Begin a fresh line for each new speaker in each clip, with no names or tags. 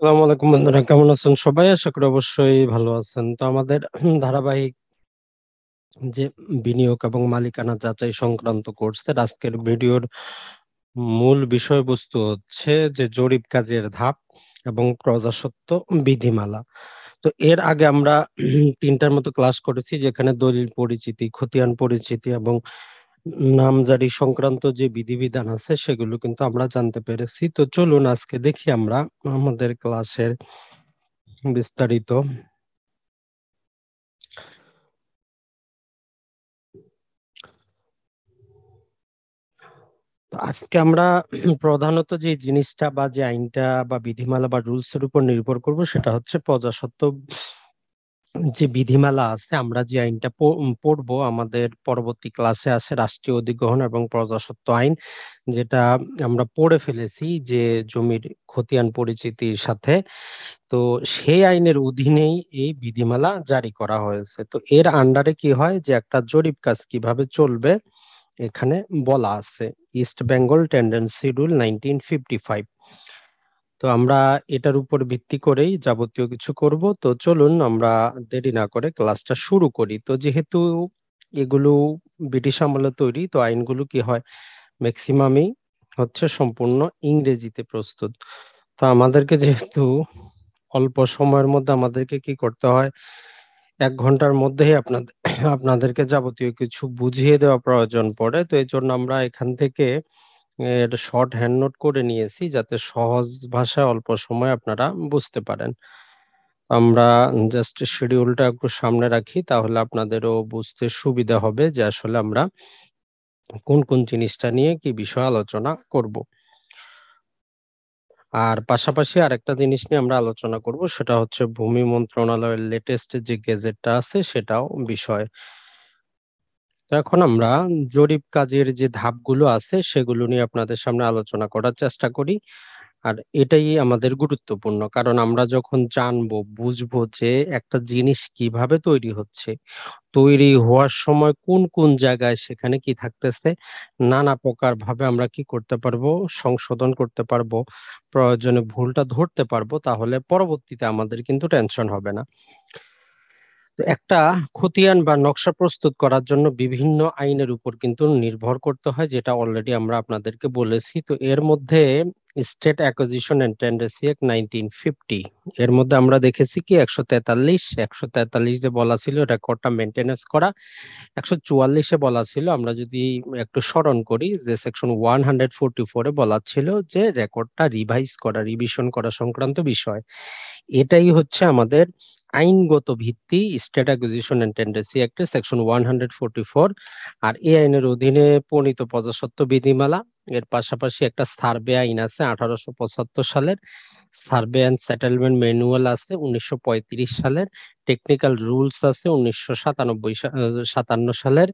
আসসালামু আলাইকুম বন্ধুরা, কেমন আছেন সবাই? আশা করি অবশ্যই ভালো আছেন। তো আমাদের ধারাবাহিক যে বিনিয়োগ এবং মালিকানা যাচাই সংক্রান্ত কোর্সের আজকের ভিডিওর মূল বিষয়বস্তু হচ্ছে যে জরিপ কাজের ধাপ এবং প্রজাস্বত্ব বিধিমালা। তো এর আগে আমরা তিনটার মতো ক্লাস করেছি, যেখানে দলিল পরিচিতি, খতিয়ান পরিচিতি এবং নামজারি সংক্রান্ত যে বিধিবিধান আছে সেগুলো কিন্তু আমরা জানতে পেরেছি। তো চলুন আজকে দেখি আমরা আমাদের ক্লাসের বিস্তারিত। তো আজকে আমরা প্রধানত যে জিনিসটা বা যে আইনটা বা বিধিমালা বা রুলস এর উপর নির্ভর করব সেটা হচ্ছে প্রজাস্বত্ব যে বিধিমালা আছে। আমরা যে আইনটা পড়বো, আমাদের পরবর্তী ক্লাসে আছে রাষ্ট্রীয় অধিগ্রহণ এবং প্রজাস্বত্ব আইন, যেটা আমরা পড়ে ফেলেছি যে জমির খতিয়ান পরিচিতির সাথে। তো সেই আইনের অধীনেই এই বিধিমালা জারি করা হয়েছে। তো এর আন্ডারে কি হয় যে একটা জরিপ কাজ কিভাবে চলবে এখানে বলা আছে, ইস্ট বেঙ্গল টেন্ডেন্সি রুল 1955। তো আমরা এটার উপর ভিত্তি করেই যাবতীয় কিছু করব। তো চলুন আমরা দেরি না করে ক্লাসটা শুরু করি। তো যেহেতু এগুলো ব্রিটিশ আমলে তৈরি, তো আইনগুলো কি হয় ম্যাক্সিমামই হচ্ছে সম্পূর্ণ ইংরেজিতে প্রস্তুত। তো আমাদেরকে যেহেতু অল্প সময়ের মধ্যে আমাদেরকে কি করতে হয়, 1 ঘন্টার মধ্যেই আপনাদেরকে যাবতীয় কিছু বুঝিয়ে দেওয়া প্রয়োজন পড়ে। তো এই জন্য আমরা এখান থেকে এটা শর্ট হ্যান্ড নোট করে নিয়েছি, যাতে সহজ ভাষায় অল্প সময় আপনারা বুঝতে পারেন। আমরা জাস্ট শিডিউলটা একটু সামনে রাখি, তাহলে আপনাদেরও বুঝতে সুবিধা হবে যে আসলে আমরা কোন কোন জিনিসটা নিয়ে কি বিষয় আলোচনা করব। আর পাশাপাশি আরেকটা জিনিস নিয়ে আমরা আলোচনা করব, সেটা হচ্ছে ভূমি মন্ত্রণালয়ের লেটেস্ট যে গেজেটটা আছে সেটাও বিষয়। তো এখন আমরা জরিপ কাজের যে ধাপগুলো আছে সেগুলো নিয়ে আপনাদের সামনে আলোচনা করার চেষ্টা করি। আর এটাই আমাদের গুরুত্বপূর্ণ, কারণ আমরা যখন জানবো বুঝবো যে একটা জিনিস কিভাবে তৈরি হচ্ছে, তৈরি হওয়ার সময় কোন কোন জায়গায় সেখানে কি থাকতেছে, নানা প্রকার ভাবে আমরা কি করতে পারবো, সংশোধন করতে পারবো, প্রয়োজনে ভুলটা ধরতে পারবো, তাহলে পরবর্তীতে আমাদের কিন্তু টেনশন হবে না। তো একটা খতিয়ান বা নকশা প্রস্তুত করার জন্য বিভিন্ন আইনের উপর কিন্তু নির্ভর করতে হয়, যেটা অলরেডি আমরা আপনাদেরকে বলেছি। তো এর মধ্যে স্টেট অ্যাকুইজিশন এন্ড টেন্ডার্সি অ্যাক্ট 1950, এর মধ্যে আমরা দেখেছি কি 143 বলা ছিল রেকর্ডটা মেনটেনেন্স করা। 144 বলা ছিল, আমরা যদি একটু স্মরণ করি, যে সেকশন 144 বলা ছিল যে রেকর্ডটা রিভাইজ করা, রিভিশন করা সংক্রান্ত বিষয়। এটাই হচ্ছে আমাদের আইনগত ভিত্তি, স্টেট অ্যাকুইজিশন এন্ড টেন্ডার্সি অ্যাক্টের সেকশন 144। আর এই আইনের অধীনে প্রণীত প্রজাস্বত্ব বিধিমালা, এর পাশাপাশি একটা সার্ভে আইন আছে 1875 সালের, সার্ভে অ্যান্ড সেটেলমেন্ট ম্যানুয়াল আছে 1935 সালের, টেকনিক্যাল রুলস আছে 1997 সালের।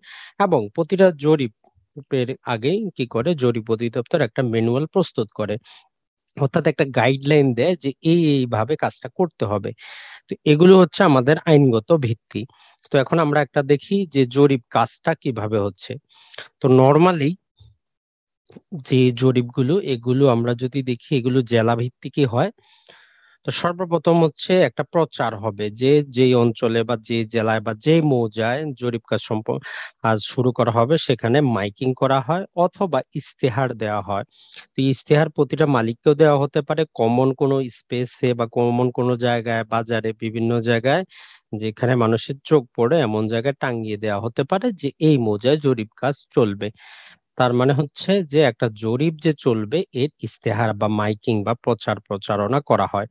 এবং প্রতিটা জরিপের আগেই কি করে, জরিপ অধিদপ্তর একটা ম্যানুয়াল প্রস্তুত করে, অর্থাৎ একটা গাইডলাইন দেয় যে এইভাবে কাজটা করতে হবে। তো এগুলো হচ্ছে আমাদের আইনগত ভিত্তি। তো এখন আমরা একটা দেখি যে জরিপ কাজটা কিভাবে হচ্ছে। তো নর্মালি যে জরিপগুলো, এগুলো আমরা যদি দেখি, এগুলো জেলা ভিত্তিকই হয়। তো সর্বপ্রথম হচ্ছে একটা প্রচার হবে, যে যেই অঞ্চলে বা যে জেলায় বা যে মৌজায় জরিপ কাজ কাজ শুরু করা হবে সেখানে মাইকিং করা হয় অথবা ইস্তেহার দেওয়া হয়। তো ইস্তেহার প্রতিটা মালিককেও দেওয়া হতে পারে, কমন কোনো স্পেসে বা কমন কোনো জায়গায়, বাজারে, বিভিন্ন জায়গায় যেখানে মানুষের চোখ পড়ে এমন জায়গায় টাঙ্গিয়ে দেওয়া হতে পারে যে এই মৌজায় জরিপ কাজ চলবে। তার মানে হচ্ছে যে একটা জরিপ যে চলবে এর ইস্তেহার বা মাইকিং বা প্রচার প্রচারণা করা হয়।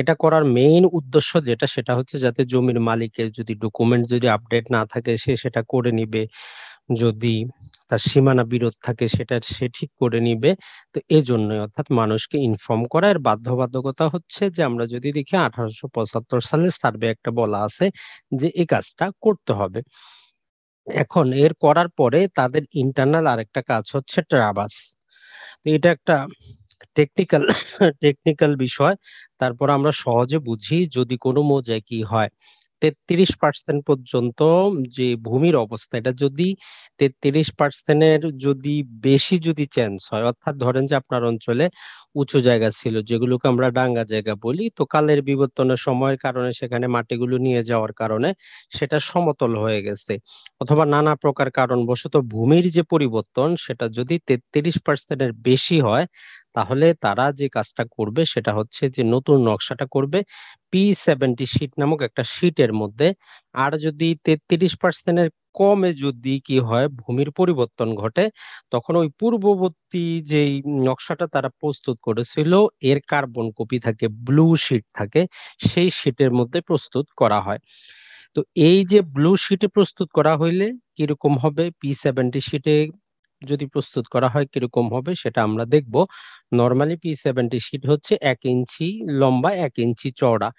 এটা করার মেইন উদ্দেশ্য যেটা, সেটা হচ্ছে যাতে জমির মালিকের যদি ডকুমেন্ট যদি আপডেট না থাকে সে সেটা করে নিবে, যদি তার সীমানা বিরোধ থাকে সেটা সে ঠিক করে নিবে। তো এই জন্যই, অর্থাৎ মানুষকে ইনফর্ম করা। এর বাধ্যবাধকতা হচ্ছে যে আমরা যদি দেখি 1875 সালে সার্ভে একটা বলা আছে যে এই কাজটা করতে হবে। এখন এর করার পরে তাদের ইন্টারনাল আরেকটা কাজ হচ্ছে ট্রাভার্স। তো এটা একটা টেকনিক্যাল টেকনিক্যাল বিষয়। তারপর আমরা সহজে বুঝি, যদি কোনো মৌজায় কি হয়, 33% পর্যন্ত যে ভূমির অবস্থা, এটা যদি 33%-এর যদি বেশি যদি চেঞ্জ হয়, অর্থাৎ ধরেন যে আপনার অঞ্চলে উঁচু জায়গা ছিল, যেগুলোকে আমরা ডাঙ্গা জায়গা বলি। তো কালের বিবর্তনের সময়ের কারণে সেখানে মাটিগুলো নিয়ে যাওয়ার কারণে সেটা সমতল হয়ে গেছে, অথবা নানা প্রকার কারণবশত ভূমির যে পরিবর্তন সেটা যদি 33%-এর বেশি হয়, তাহলে তারা যে কাজটা করবে সেটা হচ্ছে যে নতুন নকশাটা করবে P70 শীট নামক একটা শীটের মধ্যে। আর যদি 33%-এর কমে যদি কি হয়, ভূমির পরিবর্তন ঘটে, তখন ওই পূর্ববর্তী যেই নকশাটা তারা প্রস্তুত করেছিল এর কার্বন কপি থাকে, ব্লু শিট থাকে, সেই শিটের মধ্যে প্রস্তুত করা হয়। তো এই যে ব্লু শিটে প্রস্তুত করা হইলে কিরকম হবে, P70 শিটে যদি প্রস্তুত করা হয় কিরকম হবে সেটা আমরা দেখব। নর্মালি P70 শিট হচ্ছে 1 ইঞ্চি লম্বা, 1 ইঞ্চি চওড়া।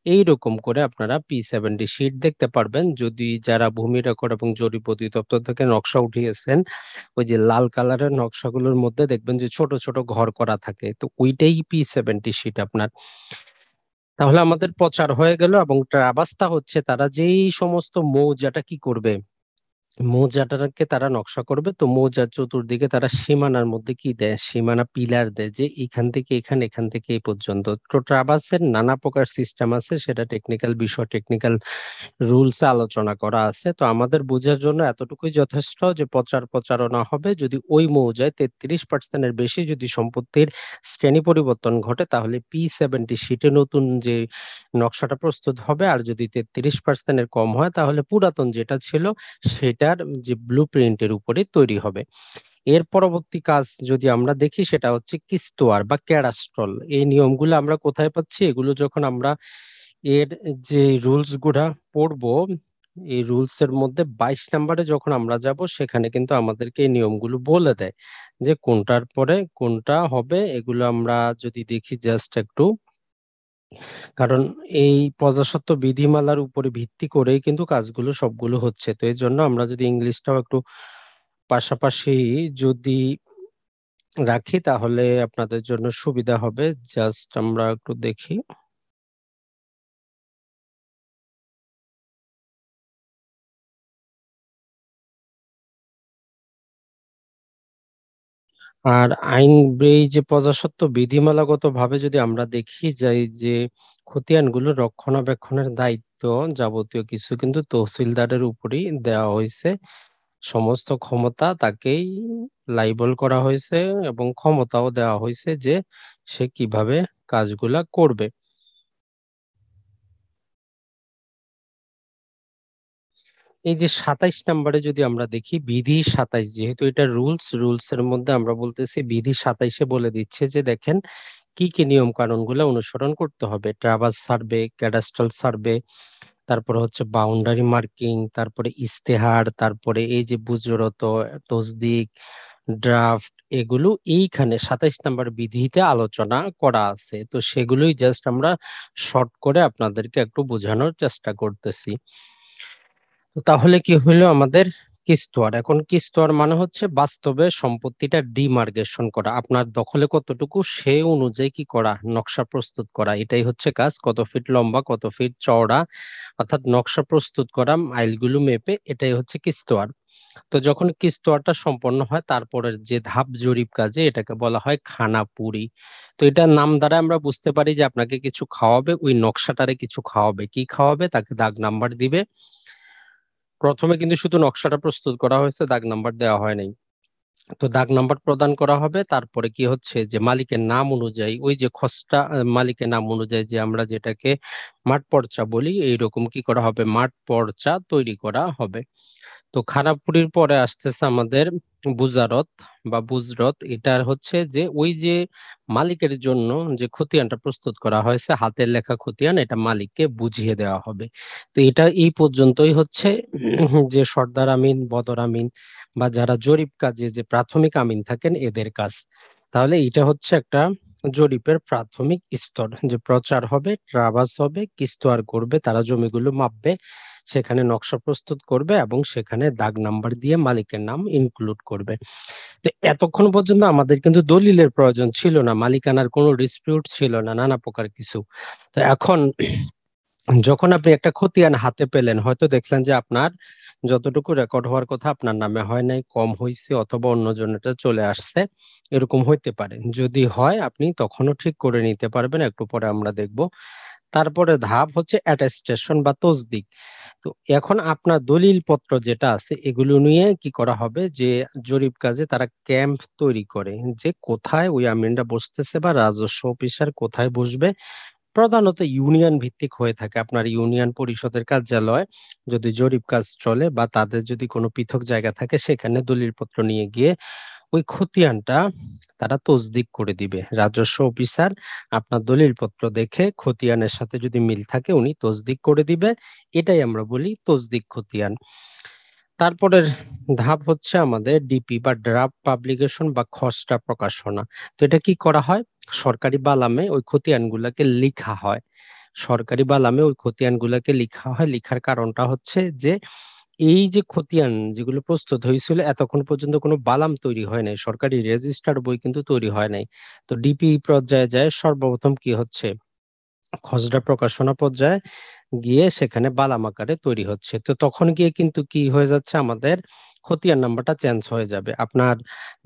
এইরকম করে আপনারা P70 শিট দেখতে পারবেন যদি যারা ভূমি রেকর্ড এবং জরিপ অধিদপ্তর থেকে নকশা উঠিয়েছেন। ওই যে লাল কালারের নকশাগুলোর মধ্যে দেখবেন যে ছোট ছোট ঘর করা থাকে, তো ওইটাই P70 শিট আপনার। তাহলে আমাদের প্রচার হয়ে গেল। এবং ট্রাভাসটা হচ্ছে তারা যেই সমস্ত মৌজাটা কি করবে, মৌজাটাকে তারা নকশা করবে। তো মৌজার চতুর্দিকে তারা সীমানার মধ্যে কি দেয়, সীমানা পিলার দেয়, যে এখান থেকে এখানে, এখান থেকে এই পর্যন্ত। তো ট্রাভাসের নানা প্রকার সিস্টেম আছে, সেটা টেকনিক্যাল বিষয়, টেকনিক্যাল রুলস আলোচনা করা আছে। তো আমাদের বোঝার জন্য এতটুকুই যথেষ্ট যে প্রচারণা হবে যদি ওই মৌজায় 33%-এর বেশি যদি সম্পত্তির শ্রেণী পরিবর্তন ঘটে, তাহলে P70 শিটে নতুন যে নকশাটা প্রস্তুত হবে। আর যদি 33%-এর কম হয়, তাহলে পুরাতন যেটা ছিল সেটার যে ব্লু প্রিন্টের উপরে তৈরি হবে। এর পরবর্তী কাজ যদি আমরা দেখি, সেটা হচ্ছে কিস্তোয়ার বা ক্যাডাস্ট্রল। এই নিয়মগুলো আমরা কোথায় পাচ্ছি? এগুলো যখন আমরা এর যে রুলস গুলা পড়বো, এই রুলস এর মধ্যে 22 নম্বরে যখন আমরা যাব, সেখানে কিন্তু আমাদেরকে এই নিয়মগুলো বলে দেয় যে কোনটার পরে কোনটা হবে। এগুলো আমরা যদি দেখি জাস্ট একটু, কারণ এই প্রজাস্বত্ব বিধিমালার উপরে ভিত্তি করেই কিন্তু কাজগুলো সবগুলো হচ্ছে। তো এই জন্য আমরা যদি ইংলিশটাও একটু পাশাপাশি যদি রাখি, তাহলে আপনাদের জন্য সুবিধা হবে। জাস্ট আমরা একটু দেখি। আর এই যে প্রজাস্বত্ব বিধিমালাগত ভাবে যদি আমরা দেখি যাই, যে খতিয়ানগুলো রক্ষণাবেক্ষণের দায়িত্ব যাবতীয় কিছু কিন্তু তহসিলদারের উপরেই দেওয়া হয়েছে। সমস্ত ক্ষমতা তাকেই লাইবল করা হয়েছে, এবং ক্ষমতাও দেওয়া হয়েছে যে সে কিভাবে কাজগুলা করবে। এই যে 27 নম্বরে যদি আমরা দেখি, বিধি 27, যেহেতু এটা রুলস এর মধ্যে আমরা বলতেছি বিধি 27-এ বলে দিচ্ছে যে দেখেন কি কি নিয়ম কানুন গুলো অনুসরণ করতে হবে। ট্রাভার্স সার্ভে, ক্যাডাস্ট্রাল সার্ভে, তারপরে হচ্ছে বাউন্ডারি মার্কিং, তারপরে ইস্তেহার, তারপরে এই যে বুজরত, তসদিক, ড্রাফট, এগুলো এইখানে 27 নম্বর বিধিতে আলোচনা করা আছে। তো সেগুলোই জাস্ট আমরা শর্ট করে আপনাদেরকে একটু বোঝানোর চেষ্টা করতেছি। তো তাহলে কি হলো আমাদের কিস্তোয়ার? এখন কিস্তোয়ার মানে হচ্ছে বাস্তবে সম্পত্তিটা ডিমার্কেশন করা, আপনার দখলে কতটুকু সে অনুযায়ী কি করা, নকশা প্রস্তুত করা। এটাই হচ্ছে কাজ। কত ফিট লম্বা, কত ফিট চওড়া, অর্থাৎ নকশা প্রস্তুত করা মাইলগুলো মেপে, এটাই হচ্ছে কিস্তোয়ার। তো যখন কিস্তোয়ারটা সম্পন্ন হয়, তারপরের যে ধাপ জরিপ কাজে, এটাকে বলা হয় খানাপুরি। তো এটার নাম দ্বারা আমরা বুঝতে পারি যে আপনাকে কিছু খাওয়াবে, ওই নকশাটারে কিছু খাওয়াবে। কি খাওয়াবে? তাকে দাগ নাম্বার দিবে। প্রথমে কিন্তু শুধু নকশাটা প্রস্তুত করা হয়েছে, দাগ নাম্বার দেওয়া হয় নাই। তো দাগ নাম্বার প্রদান করা হবে। তারপরে কি হচ্ছে যে মালিকের নাম অনুযায়ী, ওই যে খসড়া মালিকের নাম অনুযায়ী, যে আমরা যেটাকে মাঠ পর্চা বলি, এইরকম কি করা হবে, মাঠ পর্চা তৈরি করা হবে। তো খানাপুরির পরে আসতেছে আমাদের বুজারত বা বুজরত। এটা হচ্ছে যে ওই যে মালিকের জন্য যে খতিয়ানটা প্রস্তুত করা হয়েছে, হাতের লেখা খতিয়ান, এটা মালিককে বুঝিয়ে দেওয়া হবে। তো এটা এই পর্যন্তই হচ্ছে যে সর্দার আমিন, বদর আমিন বা যারা জরিপ কাজে যে প্রাথমিক আমিন থাকেন, এদের কাজ। তাহলে এটা হচ্ছে একটা জরিপের প্রাথমিক স্তর, যে প্রচার হবে, ট্রাভাস হবে, কিস্তোয়ার করবে, তারা জমিগুলো মাপবে, সেখানে নকশা প্রস্তুত করবে, এবং সেখানে দাগ নাম্বার দিয়ে মালিকের নাম ইনক্লুড করবে। তো এতক্ষণ পর্যন্ত আমাদের কিন্তু দলিলের প্রয়োজন ছিল না, মালিকানার কোনো ডিসপিউট ছিল না, নানা প্রকার কিছু। তো এখন যখন আপনি একটা খতিয়ান হাতে পেলেন, হয়তো দেখলেন যে আপনার যতটুকু রেকর্ড হওয়ার কথা আপনার নামে হয় নাই, কম হয়েছে, অথবা অন্যজনেরটা চলে আসছে, এরকম হইতে পারে। যদি হয় আপনি তখনও ঠিক করে নিতে পারবেন, একটু পরে আমরা দেখব। তারপরে ধাপ হচ্ছে অ্যাটেস্টেশন বা তসদিক। তো এখন আপনার দলিল পত্র যেটা আছে এগুলো নিয়ে কি করা হবে, যে জরিপ কাজে তারা ক্যাম্প তৈরি করে, যে কোথায় ওই আমিনরা বসতেছে বা রাজস্ব অফিসার কোথায় বসবে। প্রধানত ইউনিয়ন ভিত্তিক হয়ে থাকে, আপনার ইউনিয়ন পরিষদের কার্যালয় যদি জরিপ কাজ চলে, বা তাদের যদি কোনো পৃথক জায়গা থাকে, সেখানে দলিলপত্র নিয়ে গিয়ে ওই খতিয়ানটা তারা তসদিক করে দিবে। রাজস্ব অফিসার আপনার দলিলপত্র দেখে খতিয়ানের সাথে যদি মিল থাকে উনি তসদিক করে দিবে। এটাই আমরা বলি তসদিক খতিয়ান। তারপরের ধাপ হচ্ছে আমাদের ডিপি বা ড্রাফট পাবলিকেশন বা খসড়া প্রকাশনা। তো এটা কি করা হয়, সরকারি বালামে ওই খতিয়ানগুলোকে লিখা হয়। সরকারি বালামে ওই খতিয়ানগুলোকে লিখা হয়, লিখার কারণটা হচ্ছে যে এই যে খতিয়ান যেগুলো প্রস্তুত হয়েছিল এতক্ষণ পর্যন্ত কোনো বালাম তৈরি হয় নাই, সরকারি রেজিস্টার বই কিন্তু তৈরি হয় নাই। তো ডিপি পর্যায়ে যায় সর্বপ্রথম কি হচ্ছে, খসড়া প্রকাশনা পর্যায়ে গিয়ে সেখানে বালাম আকারে তৈরি হচ্ছে। তো তখন গিয়ে কিন্তু কি হয়ে যাচ্ছে, আমাদের খতিয়ান নাম্বারটা চেঞ্জ হয়ে যাবে। আপনার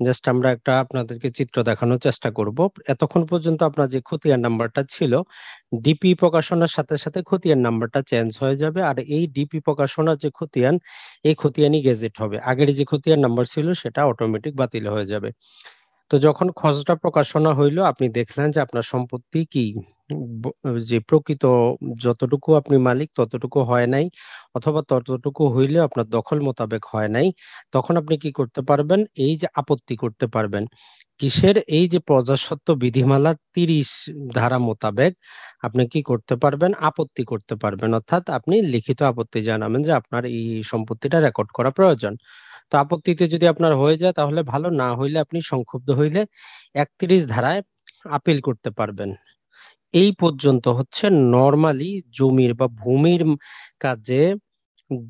জাস্ট আমরা একটা আপনাদেরকে চিত্র দেখানোর চেষ্টা করব। এতক্ষণ পর্যন্ত আপনার যে খতিয়ান নাম্বারটা ছিল, ডিপি প্রকাশনার সাথে সাথে খতিয়ান নাম্বারটা চেঞ্জ হয়ে যাবে। আর এই ডিপি প্রকাশনার যে খতিয়ান, এই খতিয়ানই গেজেট হবে। আগের যে খতিয়ান নাম্বার ছিল সেটা অটোমেটিক বাতিল হয়ে যাবে। তো যখন খসড়া প্রকাশনা হইলো, আপনি দেখলেন যে আপনার সম্পত্তি কি, ব- যে প্রকৃত যতটুকু আপনি মালিক ততটুকু হয় নাই, অথবা ততটুকু হইলেও আপনার দখল মোতাবেক হয় নাই, তখন আপনি কি করতে পারবেন, এই যে আপত্তি করতে পারবেন। কিসের, এই যে প্রজাস্বত্ব বিধিমালার 30 ধারা মোতাবেক আপনি কি করতে পারবেন, আপত্তি করতে পারবেন। অর্থাৎ আপনি লিখিত আপত্তি জানাবেন যে আপনার এই সম্পত্তিটা রেকর্ড করা প্রয়োজন। তো আপত্তিতে যদি আপনার হয়ে যায় তাহলে ভালো, না হইলে আপনি সংক্ষুব্ধ হইলে 31 ধারায় আপিল করতে পারবেন। এই পর্যন্ত হচ্ছে নরমালি জমির বা ভূমির কাজে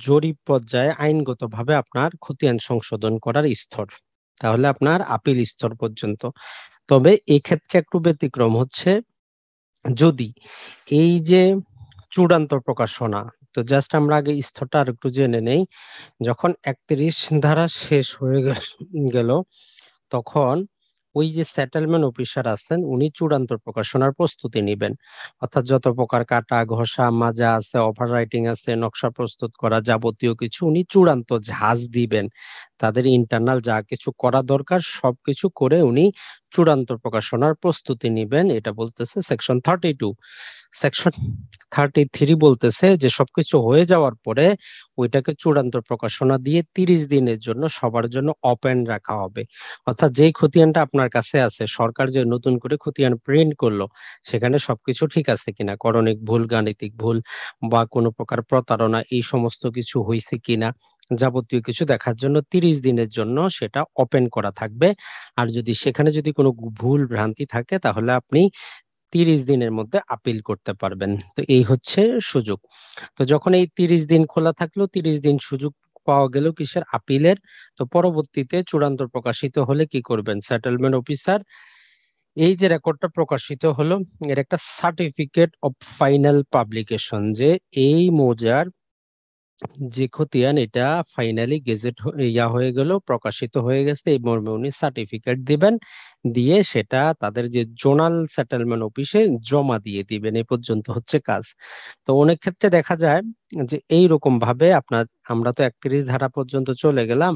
জরিপ পর্যায়ে আইনগতভাবে আপনার খতিয়ান সংশোধন করার স্তর। তাহলে আপনার আপিল স্তর পর্যন্ত। তবে এক্ষেত্রে একটু ব্যতিক্রম হচ্ছে, যদি এই যে চূড়ান্ত প্রকাশনা, তো জাস্ট আমরা আগে স্তরটা আর একটু জেনে নেই। যখন 31 ধারা শেষ হয়ে গেল, তখন ওই যে সেটেলমেন্ট অফিসার আছেন উনি চূড়ান্ত প্রকাশনার প্রস্তুতি নেবেন। অর্থাৎ যত প্রকার কাটা ঘষা মাজা আছে, ওভার রাইটিং আছে, নকশা প্রস্তুত করা, যাবতীয় কিছু উনি চূড়ান্ত ঝাঁজ দিবেন। তাদের ইন্টারনাল যা কিছু করা দরকার সবকিছু করে উনি চূড়ান্ত প্রকাশনার প্রস্তুতি নেবেন। এটা বলতেছে সেকশন 32। সেকশন 33 বলতেছে যে সবকিছু হয়ে যাওয়ার পরে ওইটাকে চূড়ান্ত প্রকাশনা দিয়ে 30 দিনের জন্য সবার জন্য ওপেন রাখা হবে। অর্থাৎ যেই খতিয়ানটা আপনার কাছে আছে, সরকার যে নতুন করে খতিয়ান প্রিন্ট করলো, সেখানে সবকিছু ঠিক আছে কিনা, করণিক ভুল, গাণিতিক ভুল বা কোনো প্রকার প্রতারণা, এই সমস্ত কিছু হয়েছে কিনা, যাবতীয় কিছু দেখার জন্য 30 দিনের জন্য সেটা ওপেন করা থাকবে। আর যদি সেখানে যদি কোনো ভুল ভ্রান্তি থাকে তাহলে আপনি 30 দিনের মধ্যে আপিল করতে পারবেন। তো এই হচ্ছে সুযোগ। তো যখন এই 30 দিন খোলা থাকলো, 30 দিন সুযোগ পাওয়া গেল কিসের, আপিলের। তো পরবর্তীতে চূড়ান্ত প্রকাশিত হলে কি করবেন, সেটেলমেন্ট অফিসার এই যে রেকর্ডটা প্রকাশিত হলো, এর একটা সার্টিফিকেট অফ ফাইনাল পাবলিকেশন, যে এই মৌজার যে খতিয়ান এটা ফাইনালি গেজেট ইয়া হয়ে গেল, প্রকাশিত হয়ে গেছে, এই মর্মে উনি সার্টিফিকেট দিবেন। দিয়ে সেটা তাদের যে জোনাল সেটেলমেন্ট অফিসে জমা দিয়ে দিবেন। এই পর্যন্ত হচ্ছে কাজ। তো অনেক ক্ষেত্রে দেখা যায় যে এই রকম ভাবে আপনার, আমরা তো 31 ধারা পর্যন্ত চলে গেলাম,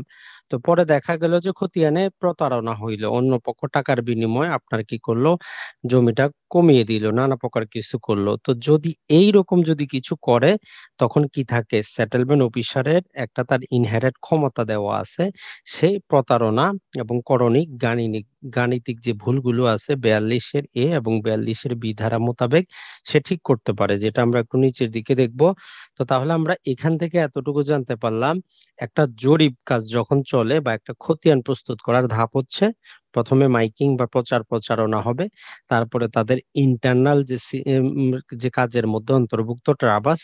তো পরে দেখা গেল যে খতিয়ানে প্রতারণা হইলো, অন্য পক্ষ টাকার বিনিময়ে আপনার কি করলো, জমিটা কমিয়ে দিল, নানা প্রকার কিছু করলো। তো যদি এই রকম যদি কিছু করে, তখন কি থাকে, সেটেলমেন্ট অফিসারের একটা তার ইনহেরেন্ট ক্ষমতা দেওয়া আছে। সেই প্রতারণা এবং করণিক গাণিতিক যে ভুলগুলো আছে 42-এ এবং 42-এর ধারা মোতাবেক সে ঠিক করতে পারে, যেটা আমরা একটু নিচের দিকে দেখব। তো তাহলে আমরা এখান থেকে এতটুকু জানতে পারলাম, একটা জরিপ কাজ যখন চলে বা একটা খতিয়ান প্রস্তুত করার ধাপ হচ্ছে, প্রথমে মাইকিং বা প্রচার প্রচারণা হবে। তারপরে তাদের ইন্টারনাল যে যে কাজের মধ্যে অন্তর্ভুক্ত ট্রাভাস,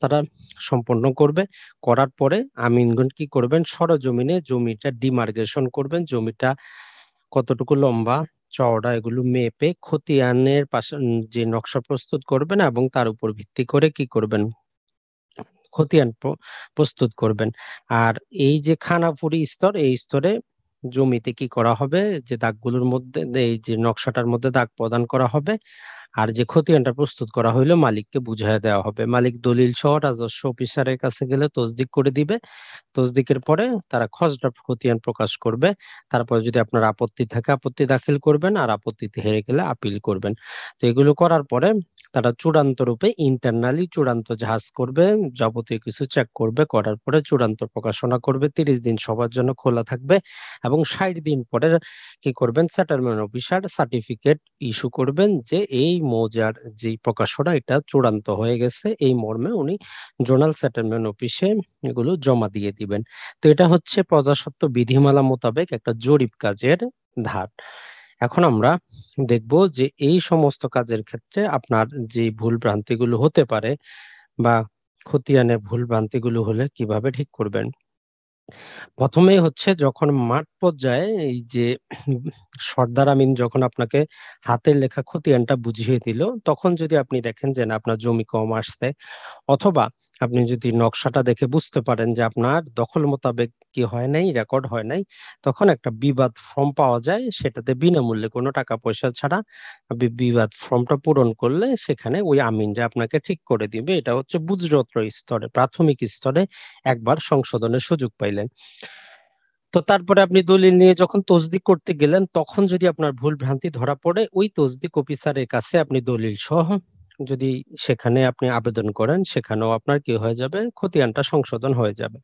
তারা সম্পন্ন করবে। করার পরে আমিনগণ কি করবেন, সরজমিনে জমিটা ডিমার্কেশন করবেন, জমিটা কতটুকু লম্বা, চওড়া এগুলো মেপে খতিয়ানের পাশে যে নকশা প্রস্তুত করবেন এবং তার উপর ভিত্তি করে কি করবেন, খতিয়ান প্রস্তুত করবেন। আর এই যে খানাপুরি স্তর, এই স্তরে জমিতে কি করা হবে, যে দাগগুলোর মধ্যে এই যে নকশাটার মধ্যে দাগ প্রদান করা হবে, আর যে খতিয়ানটা প্রস্তুত করা হইলো মালিককে বুঝাইয়া দেওয়া হবে। মালিক দলিল সহ রাজস্ব অফিসারের কাছে গেলে তসদিক করে দিবে। তসদিকের পরে তারা খসড়া খতিয়ান প্রকাশ করবে। তারপরে যদি আপনার আপত্তি থাকে আপত্তি দাখিল করবেন, আর আপত্তিতে হেরে গেলে আপিল করবেন। তো এগুলো করার পরে তারা চূড়ান্ত রূপে ইন্টারনালি চূড়ান্ত জাহাজ করবে, যাবতীয় কিছু চেক করবে, করার পরে চূড়ান্ত প্রকাশনা করবে। 30 দিন সবার জন্য খোলা থাকবে এবং 60 দিন পরে কি করবেন, সেটেলমেন্ট অফিসার সার্টিফিকেট ইস্যু করবেন যে এই মৌজার যে প্রকাশনা এটা চূড়ান্ত হয়ে গেছে, এই মর্মে উনি জোনাল সেটেলমেন্ট অফিসে এগুলো জমা দিয়ে দিবেন। তো এটা হচ্ছে প্রজাস্বত্ব বিধিমালা মোতাবেক একটা জরিপ কাজের ধাপ। এখন আমরা দেখব যে এই সমস্ত কাজের ক্ষেত্রে আপনার যে ভুল ভ্রান্তিগুলো হতে পারে বা খতিয়ানে ভুল ভ্রান্তিগুলো হলে কিভাবে ঠিক করবেন। প্রথমেই হচ্ছে যখন মাঠ পর্যায়ে এই যে সর্দার আমিন যখন আপনাকে হাতের লেখা খতিয়ানটা বুঝিয়ে দিল, তখন যদি আপনি দেখেন যে না আপনার জমি কম আসছে, অথবা আপনি যদি নকশাটা দেখে বুঝতে পারেন যে আপনার দখল মোতাবেক কি হয় নাই, রেকর্ড হয় নাই, তখন একটা বিবাদ ফর্ম পাওয়া যায়, সেটাতে বিনামূল্যে কোনো টাকা পয়সা ছাড়া বিবাদ ফর্মটা পূরণ করলে সেখানে ওই আমিনরা আপনাকে ঠিক করে দিবে। এটা হচ্ছে বুঝরত্র স্তরে, প্রাথমিক স্তরে একবার সংশোধনের সুযোগ পাইলেন। তো তারপরে আপনি দলিল নিয়ে যখন তসদিক করতে গেলেন, তখন যদি আপনার ভুল ভ্রান্তি ধরা পড়ে, ওই তসদিক অফিসারের কাছে আপনি দলিল সহ যদি সেখানে আপনি আবেদন করেন, সেখানেও আপনার কি হয়ে যাবে, খতিয়ানটা সংশোধন হয়ে যাবে।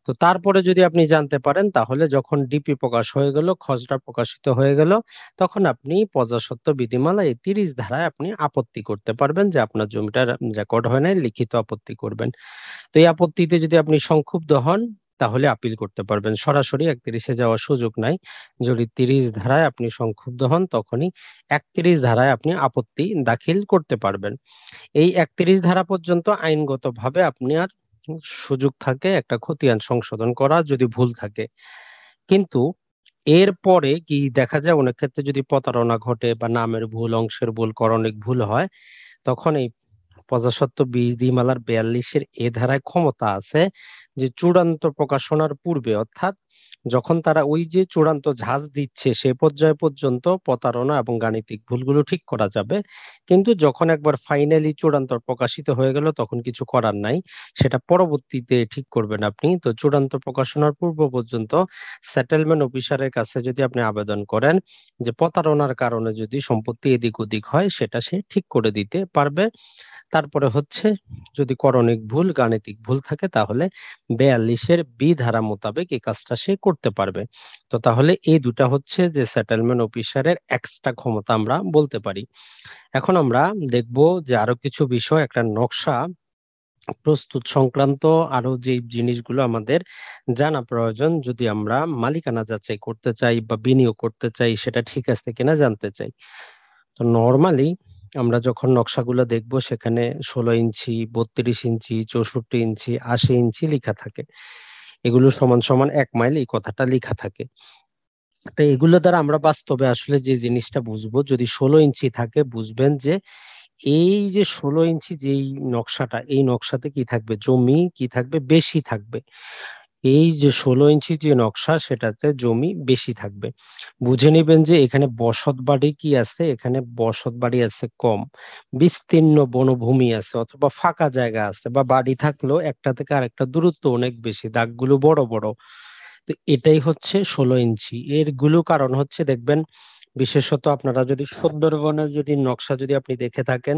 তো তারপরে যদি আপনি জানতে পারেন, তাহলে যখন ডিপি প্রকাশ হয়ে গেল, খসড়া প্রকাশিত হয়ে গেল, তখন আপনি প্রজাস্বত্ব বিধিমালা এই 30 ধারায় আপনি আপত্তি করতে পারবেন যে আপনার জমিটা রেকর্ড হয় নাই, লিখিত আপত্তি করবেন। তো এই আপত্তিতে যদি আপনি সংক্ষুব্ধ হন, তাহলে আপিল করতে পারবেন, সরাসরি 31-এ যাওয়ার সুযোগ নাই। যদি 30 ধারায় আপনি সংক্ষুব্ধ হন, তখনই 31 ধারায় আপনি আপত্তি দাখিল করতে পারবেন। এই 31 ধারা পর্যন্ত আইনগতভাবে আপনি আর সুযোগ থাকে একটা খতিয়ান সংশোধন করা যদি ভুল থাকে। কিন্তু এর পরে কি দেখা যায়, অনেক ক্ষেত্রে যদি প্রতারণা ঘটে বা নামের ভুল, অংশের ভুল, করণিক ভুল হয়, তখন এই প্রজাস্বত্ব বিধিমালার 42-এর এ ধারায় ক্ষমতা আছে যে চূড়ান্ত প্রকাশনার পূর্বে, অর্থাৎ যখন তারা ওই যে চূড়ান্ত ঝাঁজ দিচ্ছে সে পর্যায় পর্যন্ত প্রতারণা এবং গাণিতিক ভুলগুলো ঠিক করা যাবে। কিন্তু যখন একবার ফাইনালি চূড়ান্ত প্রকাশিত হয়ে গেল, তখন কিছু করার নাই, সেটা পরবর্তীতে ঠিক করবেন আপনি। তো চূড়ান্ত প্রকাশনার পূর্ব পর্যন্ত সেটেলমেন্ট অফিসারের কাছে যদি আপনি আবেদন করেন যে প্রতারণার কারণে যদি সম্পত্তি এদিক ওদিক হয়, সেটা সে ঠিক করে দিতে পারবে। তারপরে হচ্ছে যদি করণিক ভুল, গাণিতিক ভুল থাকে, তাহলে 42-এর বি ধারা মোতাবেক এই কাজটা সে করতে পারবে। তো তাহলে এই দুটা হচ্ছে যে সেটেলমেন্ট অফিসারের এক্সট্রা ক্ষমতা আমরা বলতে পারি। এখন আমরা দেখব যে আরো কিছু বিষয়, একটা নকশা প্রস্তুত সংক্রান্ত আরো যে জিনিসগুলো আমাদের জানা প্রয়োজন, যদি আমরা মালিকানা যাচাই করতে চাই বা বিনিয়োগ করতে চাই, সেটা ঠিক আছে কিনা জানতে চাই। তো নর্মালি আমরা যখন নকশাগুলো দেখব, সেখানে 16 ইঞ্চি, 32 ইঞ্চি, 64 ইঞ্চি, 80 ইঞ্চি লেখা থাকে। এগুলো সমান সমান 1 মাইল, এই কথাটা লেখা থাকে। তো এগুলো দ্বারা আমরা বাস্তবে আসলে যে জিনিসটা বুঝবো, যদি 16 ইঞ্চি থাকে, বুঝবেন যে এই যে 16 ইঞ্চি যেই নকশাটা, এই নকশাতে কি থাকবে, জমি কি থাকবে, বেশি থাকবে। এই যে 16 ইঞ্চি যে নকশা, সেটাতে জমি বেশি থাকবে। বুঝে নিবেন যে এখানে বসত বাড়ি কি আছে, এখানে বসত বাড়ি আছে কম, বিস্তীর্ণ বনভূমি আছে অথবা ফাঁকা জায়গা আছে, বা বাড়ি থাকলেও একটা থেকে আরেকটা দূরত্ব অনেক বেশি, দাগগুলো বড় বড়। তো এটাই হচ্ছে 16 ইঞ্চি। এর গুলো কারণ হচ্ছে, দেখবেন বিশেষত আপনারা যদি সুন্দরবনের যদি নকশা যদি আপনি দেখে থাকেন,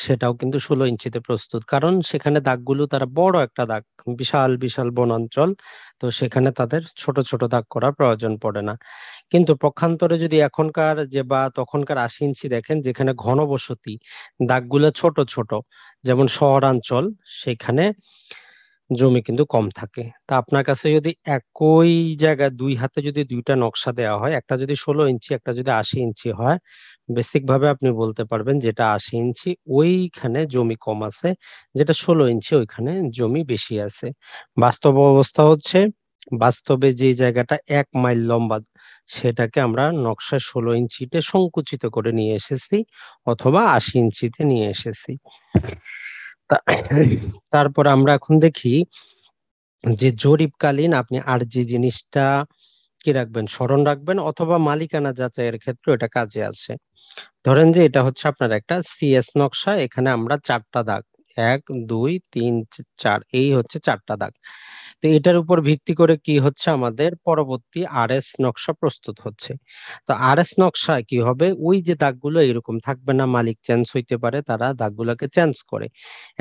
সেটাও কিন্তু 16 ইঞ্চিতে প্রস্তুত, কারণ সেখানে দাগগুলো তারা বড় একটা দাগ, বিশাল বিশাল বনাঞ্চল, তো সেখানে তাদের ছোট ছোট দাগ করার প্রয়োজন পড়ে না। কিন্তু পক্ষান্তরে যদি এখনকার যে বা তখনকার 80 ইঞ্চি দেখেন, যেখানে ঘনবসতি, দাগগুলো ছোট ছোট, যেমন শহরাঞ্চল, সেখানে জমি কিন্তু কম থাকে। তা আপনার কাছে যদি একই জায়গায় দুই হাতে যদি দুইটা নকশা দেওয়া হয়, একটা যদি 16 ইঞ্চি, একটা যদি 80 ইঞ্চি হয়, বেসিক ভাবে আপনি বলতে পারবেন যেটা 80 ইঞ্চি ওইখানে জমি কম আছে, যেটা 16 ইঞ্চি ওইখানে জমি বেশি আছে। বাস্তব অবস্থা হচ্ছে, বাস্তবে যে জায়গাটা 1 মাইল লম্বা, সেটাকে আমরা নকশায় 16 ইঞ্চিতে সংকুচিত করে নিয়ে এসেছি অথবা 80 ইঞ্চিতে নিয়ে এসেছি। তারপর আমরা এখন দেখি যে জরিপকালীন আপনি আর যে জিনিসটা কি রাখবেন, স্মরণ রাখবেন অথবা মালিকানা যাচাইয়ের ক্ষেত্রে এটা কাজে আসে। ধরেন যে এটা হচ্ছে আপনার একটা সিএস নকশা, এখানে আমরা 4টা দাগ, 1 2 3 4, এই হচ্ছে 4টা দাগ। তো এটার উপর ভিত্তি করে কি হচ্ছে, আমাদের পরবর্তী আরএস নকশা প্রস্তুত হচ্ছে। তো আরএস নকশায় কি হবে, ওই যে দাগগুলো এরকম থাকবে না, মালিক চেঞ্জ হইতে পারে, তারা দাগগুলোকে চেঞ্জ করে।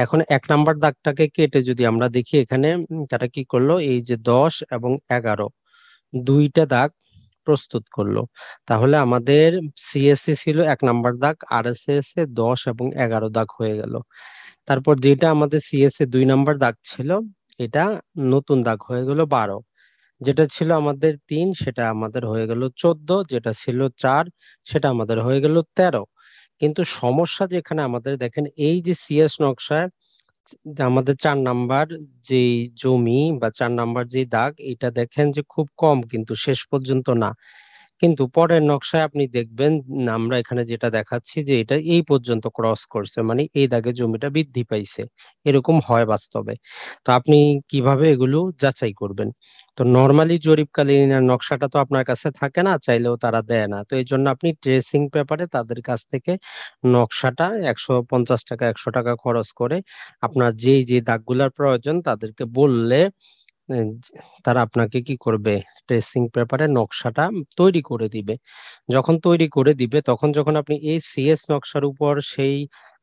এখন 1 নাম্বার দাগটাকে কেটে যদি আমরা দেখি এখানে, তারা কি করলো, এই যে 10 এবং 11 দুইটা দাগ প্রস্তুত করলো। তাহলে আমাদের সিএসসি ছিল 1 নাম্বার দাগ, আরএসএস এ 10 এবং 11 দাগ হয়ে গেল। তারপর যেটা আমাদের সিএসসি 2 নাম্বার দাগ ছিল, এটা নতুন দাগ হয়ে গেল 12। যেটা ছিল আমাদের 3, সেটা আমাদের হয়ে গেল 14। যেটা ছিল 4, সেটা আমাদের হয়ে গেল 13। কিন্তু সমস্যা যেখানে আমাদের দেখেন, এই যে সিএস নকশায় যে আমাদের 4 নাম্বার যে জমি বা 4 নাম্বার যে দাগ, এটা দেখেন যে খুব কম, কিন্তু শেষ পর্যন্ত না। কিন্তু পরের নকশায় আপনি দেখবেন, আমরা এখানে যেটা দেখাচ্ছি যে এটা এই পর্যন্ত ক্রস করছে, মানে এই দাগে জমিটা বৃদ্ধি পাইছে, এরকম হয় বাস্তবে। তো আপনি কিভাবে এগুলো যাচাই করবেন? তো নর্মালি জরিপকালীন নকশাটা তো আপনার কাছে থাকে না, চাইলেও তারা দেয় না। তো এই জন্য আপনি ট্রেসিং পেপারে তাদের কাছ থেকে নকশাটা 150 টাকা 100 টাকা খরচ করে আপনার যেই যে দাগগুলার প্রয়োজন তাদেরকে বললে তারা আপনাকে কি করবে, ট্রেসিং পেপারে নকশাটা তৈরি করে দিবে। যখন তৈরি করে দিবে, তখন যখন আপনি এই সিএস নকশার উপর সেই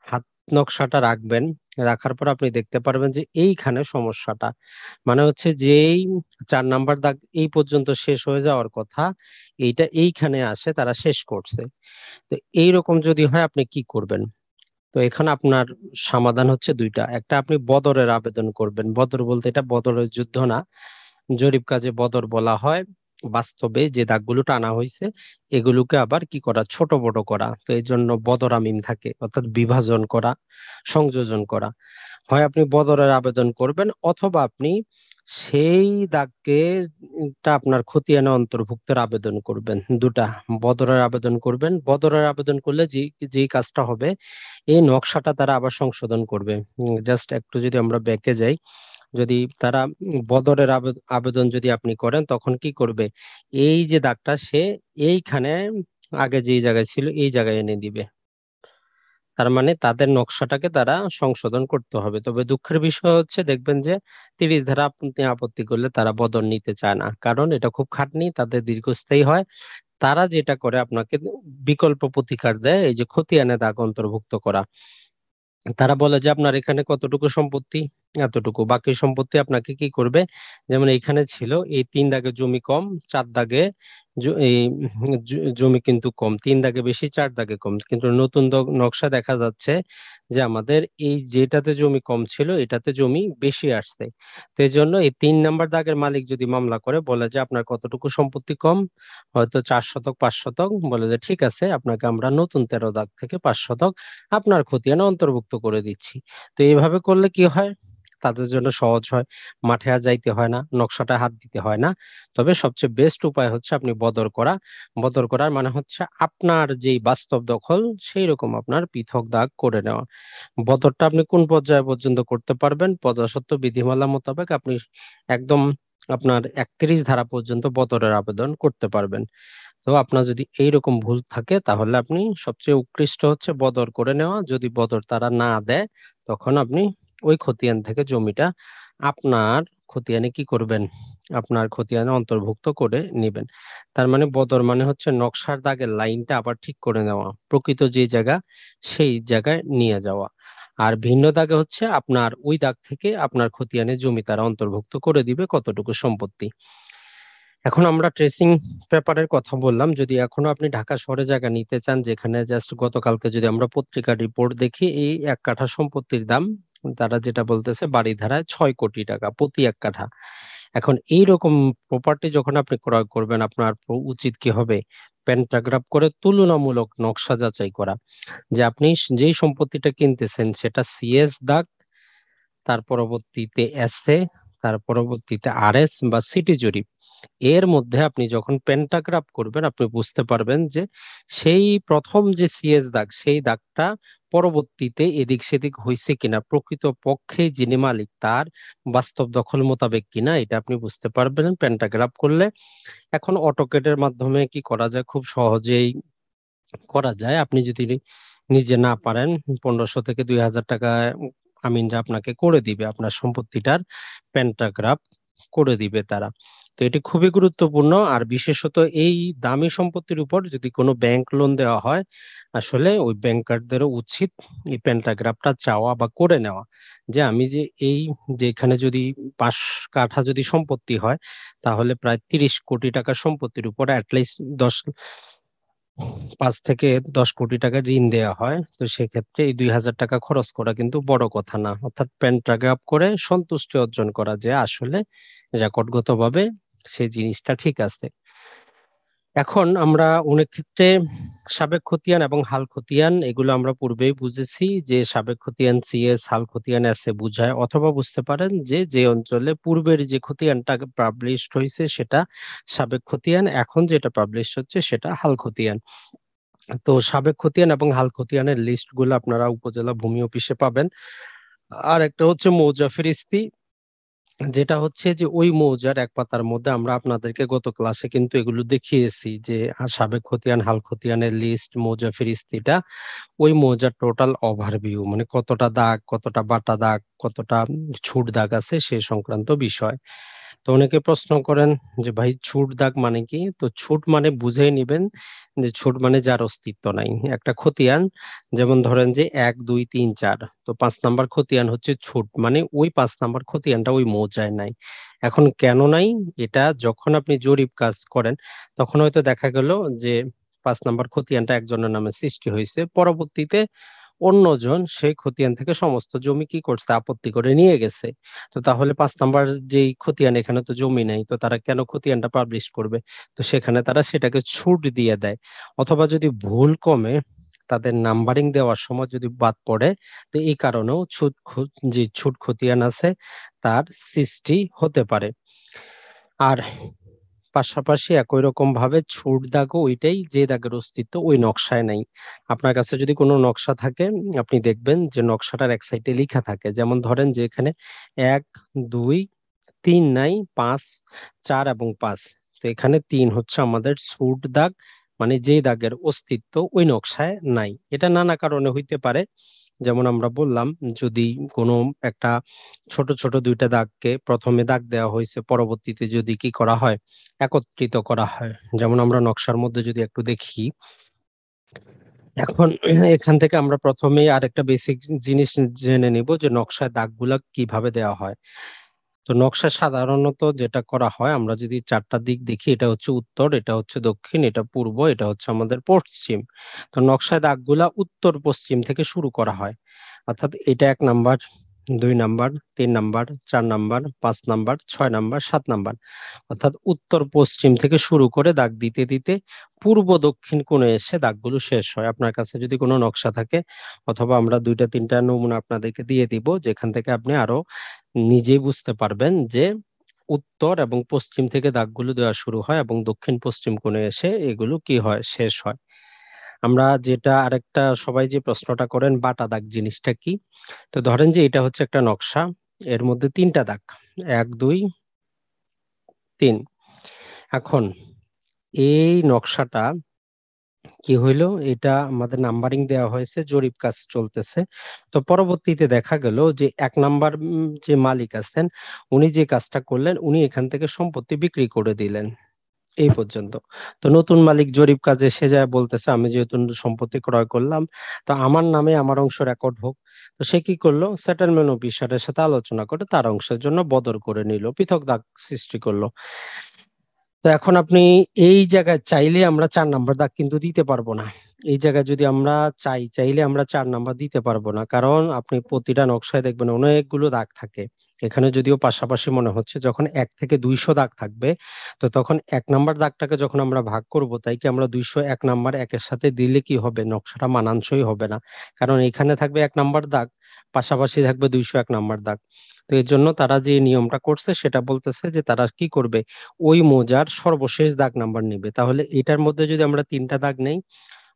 হাত নকশাটা রাখবেন, রাখার পর আপনি দেখতে পারবেন যে এইখানে সমস্যাটা, মানে হচ্ছে যে এই 4 নাম্বার দাগ এই পর্যন্ত শেষ হয়ে যাওয়ার কথা, এইটা এইখানে আসে তারা শেষ করছে। তো এইরকম যদি হয় আপনি কি করবেন? তো এখানে আপনার সমাধান হচ্ছে দুইটা। একটা, আপনি বদরের আবেদন করবেন। বদর বলতে এটা বদরের যুদ্ধ না, জরিপ কাজে বদর বলা হয় বাস্তবে যে দাগগুলো টানা হয়েছে এগুলোকে আবার কি করা, ছোট বড় করা। তো এই জন্য বদরামিন থাকে, অর্থাৎ বিভাজন করা, সংযোজন করা। হয় আপনি বদরের আবেদন করবেন অথবা আপনি সেই দাগকে আপনার খতিয়ানে অন্তর্ভুক্তের আবেদন করবেন। দুটা, বদরের আবেদন করবেন। বদরের আবেদন করলে যে যে কাজটা হবে, এই নকশাটা তারা আবার সংশোধন করবে। জাস্ট একটু যদি আমরা ব্যাকে যাই, যদি তারা বদরের আবেদন যদি আপনি করেন, তখন কি করবে, এই যে দাগটা সে এইখানে আগে যেই জায়গায় ছিল এই জায়গায় এনে দিবে। তার মানে তাদের নকশাটাকে তারা সংশোধন করতে হবে। তবে দুঃখের বিষয় হচ্ছে, দেখবেন যে 30 ধারা আপনি আপত্তি করলে তারা বদল নিতে চায় না, কারণ এটা খুব খাটনি, তাদের দীর্ঘস্থায়ী হয়। তারা যেটা করে, আপনাকে বিকল্প প্রতিকার দেয়, এই যে খতিয়ানে দাগ অন্তর্ভুক্ত করা। তারা বলে যে আপনার এখানে কতটুকু সম্পত্তি, এতটুকু, বাকি সম্পত্তি আপনাকে কি করবে, যেমন এইখানে ছিল এই 3 দাগে জমি কম, 4 দাগে এই জমি কিন্তু কম, 3 দাগে বেশি, 4 দাগে কম। কিন্তু নতুন নকশা দেখা যাচ্ছে যে আমাদের এই যেটাতে জমি কম ছিল এটাতে জমি বেশি আসছে। তো এই জন্য এই 3 নাম্বার দাগের মালিক যদি মামলা করে, বলে যে আপনার কতটুকু সম্পত্তি কম, হয়তো 4 শতক 5 শতক, বলে যে ঠিক আছে, আপনাকে আমরা নতুন 13 দাগ থেকে 5 শতক আপনার খতিয়ানে অন্তর্ভুক্ত করে দিচ্ছি। তো এইভাবে করলে কি হয়, তাদের জন্য সহজ হয়, মাঠে আর যাইতে হয় না, নকশাটা হাত দিতে হয় না। তবে সবচেয়ে বেস্ট উপায় হচ্ছে আপনি বদর করা। বদর করার মানে হচ্ছে আপনার যেই বাস্তব দখল সেই রকম আপনার পৃথক দাগ করে নেওয়া। বদরটা আপনি কোন পর্যায়ে পর্যন্ত করতে পারবেন, প্রজাস্বত্ব বিধিমালা মোতাবেক আপনি একদম আপনার 31 ধারা পর্যন্ত বদরের আবেদন করতে পারবেন। তো আপনার যদি এইরকম ভুল থাকে, তাহলে আপনি সবচেয়ে উৎকৃষ্ট হচ্ছে বদর করে নেওয়া। যদি বদর তারা না দেয়, তখন আপনি ওই খতিয়ান থেকে জমিটা আপনার খতিয়ানে কি করবেন, আপনার খতিয়ানে অন্তর্ভুক্ত করে নেবেন। তার মানে বদর মানে হচ্ছে নকশার দাগের লাইনটা আবার ঠিক করে নেওয়া, প্রকৃত যে জায়গা সেই জায়গায় নিয়ে যাওয়া। আর ভিন্ন দাগে হচ্ছে আপনার ওই দাগ থেকে আপনার খতিয়ানে জমি তারা অন্তর্ভুক্ত করে দিবে কতটুকু সম্পত্তি। এখন আমরা ট্রেসিং পেপারের কথা বললাম, যদি এখনো আপনি ঢাকা শহরে জায়গা নিতে চান, যেখানে জাস্ট গতকালকে যদি আমরা পত্রিকার রিপোর্ট দেখি, এই 1 কাঠা সম্পত্তির দাম তারা যেটা বলতেছে বাড়ি ধারায় 6 কোটি টাকা প্রতি 1 কাঠা। এখন এই রকম প্রপার্টি যখন আপনি ক্রয় করবেন, আপনার উচিত কি হবে, প্যান্টাগ্রাফ করে তুলনামূলক নকশা যাচাই করা, যে আপনি যেই সম্পত্তিটা কিনতেছেন সেটা সিএস দাগ, তার পরবর্তীতে এসএ, তার পরবর্তীতে আরএস বা সিটি জরিপ, এর মধ্যে আপনি যখন পেন্টাগ্রাফ করবেন আপনি বুঝতে পারবেন যে সেই প্রথম যে সিএস দাগ সেই দাগটা পরবর্তীতে এদিক সেদিক হয়েছে কিনা, প্রকৃত পক্ষে যিনি মালিক তার বাস্তব দখল মোতাবেক কিনা, এটা আপনি বুঝতে পারবেন পেন্টাগ্রাফ করলে। এখন অটোকেটের মাধ্যমে কি করা যায়, খুব সহজেই করা যায়। আপনি যদি নিজে না পারেন, 1500 থেকে 2000 টাকা আমিনরা আপনাকে করে দিবে, আপনার সম্পত্তিটার পেন্টাগ্রাফ করে দিবে তারা। তো এটি খুবই গুরুত্বপূর্ণ। আর বিশেষত এই দামি সম্পত্তির উপর যদি কোনো ব্যাংক লোন দেওয়া হয়, আসলে ওই ব্যাংকারদেরও উচিত এই পেন্টাগ্রাফটা চাওয়া বা করে নেওয়া, যে আমি যে এই যে এখানে যদি 5 কাঠা যদি সম্পত্তি হয়, তাহলে প্রায় 30 কোটি টাকার সম্পত্তির উপর অ্যাটলিস্ট 5 থেকে 10 কোটি টাকা ঋণ দেওয়া হয়। তো সেক্ষেত্রে এই 2000 টাকা খরচ করা কিন্তু বড় কথা না, অর্থাৎ পেন্টাগ্রাফ করে সন্তুষ্টি অর্জন করা যে আসলে রেকর্ডগত ভাবে সেই জিনিসটা ঠিক আছে। এখন আমরা অনেক ক্ষেত্রে সাবেক খতিয়ান এবং হাল খতিয়ান এগুলো আমরা পূর্বেই বুঝেছি যে সাবেক খতিয়ান সিএস, হাল খতিয়ান এস এ বুঝায়, অথবা বুঝতে পারেন যে যে অঞ্চলে পূর্বের যে খতিয়ানটা পাবলিশড হয়েছে সেটা সাবেক খতিয়ান, এখন যেটা পাবলিশ হচ্ছে সেটা হাল খতিয়ান। তো সাবেক খতিয়ান এবং হাল খতিয়ানের লিস্ট গুলো আপনারা উপজেলা ভূমি অফিসে পাবেন। আর একটা হচ্ছে মৌজা ফেরিস্তি, যেটা হচ্ছে যে ওই মৌজার এক পাতার মধ্যে আমরা আপনাদেরকে গত ক্লাসে কিন্তু এগুলো দেখিয়েছি যে সাবেক খতিয়ান হাল খতিয়ানের লিস্ট, মৌজা ফেরিস্তিটা ওই মৌজার টোটাল ওভারভিউ, মানে কতটা দাগ, কতটা বাটা দাগ, কতটা ছুট দাগ আছে সে সংক্রান্ত বিষয়। তো অনেকে প্রশ্ন করেন যে ভাই ছুট দাগ মানে কি? তো ছুট মানে বুঝেই নিবেন যে ছুট মানে যার অস্তিত্ব নাই। একটা খতিয়ান, যেমন ধরেন যে 1 2 3 4, তো 5 নাম্বার খতিয়ান হচ্ছে ছুট, মানে ওই 5 নাম্বার খতিয়ানটা ওই মৌজায় নাই। এখন কেন নাই, এটা যখন আপনি জরিপ কাজ করেন তখন হয়তো দেখা গেল যে 5 নাম্বার খতিয়ানটা একজনের নামে সৃষ্টি হয়েছে, পরবর্তীতে অন্যজন সেই খতিয়ান থেকে সমস্ত জমি কি করছে, আপত্তি করে নিয়ে গেছে। তো তাহলে 5 নাম্বার যেই খতিয়ান, এখানে তো জমি নাই, তো তারা কেন খতিয়ানটা পাবলিশ করবে? তো সেখানে তারা সেটাকে ছুট দিয়ে দেয়। অথবা যদি ভুল কমে তাদের নাম্বারিং দেওয়ার সময় যদি বাদ পড়ে, তো এই কারণেও যে ছুট খতিয়ান আছে তার সৃষ্টি হতে পারে। আর পাশাপাশি একই রকম ভাবে ছুট দাগও ওইটাই যে দাগের অস্তিত্ব ওই নকশায় নাই। আপনার কাছে যদি কোনো নকশা থাকে, আপনি দেখবেন যে নকশাটার এক সাইডে লেখা থাকে, যেমন ধরেন যে এখানে 1 2 3 নাই, 5 4 এবং 5। তো এখানে 3 হচ্ছে আমাদের ছুট দাগ, মানে যে দাগের অস্তিত্ব ওই নকশায় নাই। এটা নানা কারণে হইতে পারে। যেমন আমরা বললাম, যদি কোনো একটা ছোট ছোট দুইটা দাগকে প্রথমে দাগ দেওয়া হয়েছে, পরবর্তীতে যদি কি করা হয়, একত্রিত করা হয়। যেমন আমরা নকশার মধ্যে যদি একটু দেখি, এখন এখান থেকে আমরা প্রথমে আরেকটা বেসিক জিনিস জেনে নিব যে নকশায় দাগগুলা কিভাবে দেওয়া হয়। তো নকশা সাধারণত যেটা করা হয়, আমরা যদি 4টা দিক দেখি, এটা হচ্ছে উত্তর, এটা হচ্ছে দক্ষিণ, এটা পূর্ব, এটা হচ্ছে আমাদের পশ্চিম। তো নকশায় দাগগুলা উত্তর পশ্চিম থেকে শুরু করা হয়, অর্থাৎ এটা 1 number, 2 number, 3 number, 4 number, 5 number, 6 number, 7 number, অর্থাৎ উত্তর পশ্চিম থেকে শুরু করে দাগ দিতে দিতে পূর্ব দক্ষিণ কোণে এসে দাগগুলো শেষ হয়। আপনার কাছে যদি কোনো নকশা থাকে, অথবা আমরা 2টা 3টা নমুনা আপনাদেরকে দিয়ে দিব, যেখান থেকে আপনি আরো নিজেই বুঝতে পারবেন যে উত্তর এবং পশ্চিম থেকে দাগগুলো দেওয়া শুরু হয় এবং দক্ষিণ পশ্চিম কোণে এসে এগুলো কি হয়, শেষ হয়। আমরা যেটা আরেকটা সবাই যে প্রশ্নটা করেন, বাটা দাগ জিনিসটা কি? তো ধরেন যে এটা হচ্ছে একটা নকশা, এর মধ্যে 3টা দাগ, 1 2 3। এখন এই নকশাটা কি হইলো, এটা আমাদের নাম্বারিং দেওয়া হয়েছে, জরিপ কাজ চলতেছে। তো পরবর্তীতে দেখা গেল যে 1 নাম্বার যে মালিক আছেন, উনি যে কাজটা করলেন, উনি এখান থেকে সম্পত্তি বিক্রি করে দিলেন এই পর্যন্ত। তো নতুন মালিক জরিপ কাজে সে যায় বলতেছে, আমি যেহেতু সম্পত্তি ক্রয় করলাম, তো আমার নামে আমার অংশ রেকর্ড হোক। তো সে কি করলো, সেটেলমেন্ট অফিসারের সাথে আলোচনা করে তার অংশের জন্য বদর করে নিল, পৃথক দাগ সৃষ্টি করলো। তো এখন আপনি এই জায়গায় চাইলে আমরা 4 নাম্বার দাগ কিন্তু দিতে পারবো না। এই জায়গায় যদি আমরা চাইলে আমরা 4 নাম্বার দিতে পারবো না, কারণ আপনি প্রতিটা নকশায় দেখবেন অনেকগুলো দাগ থাকে। এখানে যদিও পাশাপাশি মনে হচ্ছে, যখন 1 থেকে 200 দাগ থাকবে, তো তখন 1 নাম্বার দাগটাকে যখন আমরা ভাগ করব, তাই কি আমরা 201 নাম্বার একের সাথে দিলে কি হবে, নকশাটা মানানসই হবে না। কারণ এখানে থাকবে 1 নাম্বার দাগ, পাশাপাশি থাকবে 201 নাম্বার দাগ। তো এর জন্য তারা যে নিয়মটা করছে সেটা বলতেছে যে তারা কি করবে, ওই মৌজার সর্বশেষ দাগ নাম্বার নিবে। তাহলে এটার মধ্যে যদি আমরা 3টা দাগ নেই,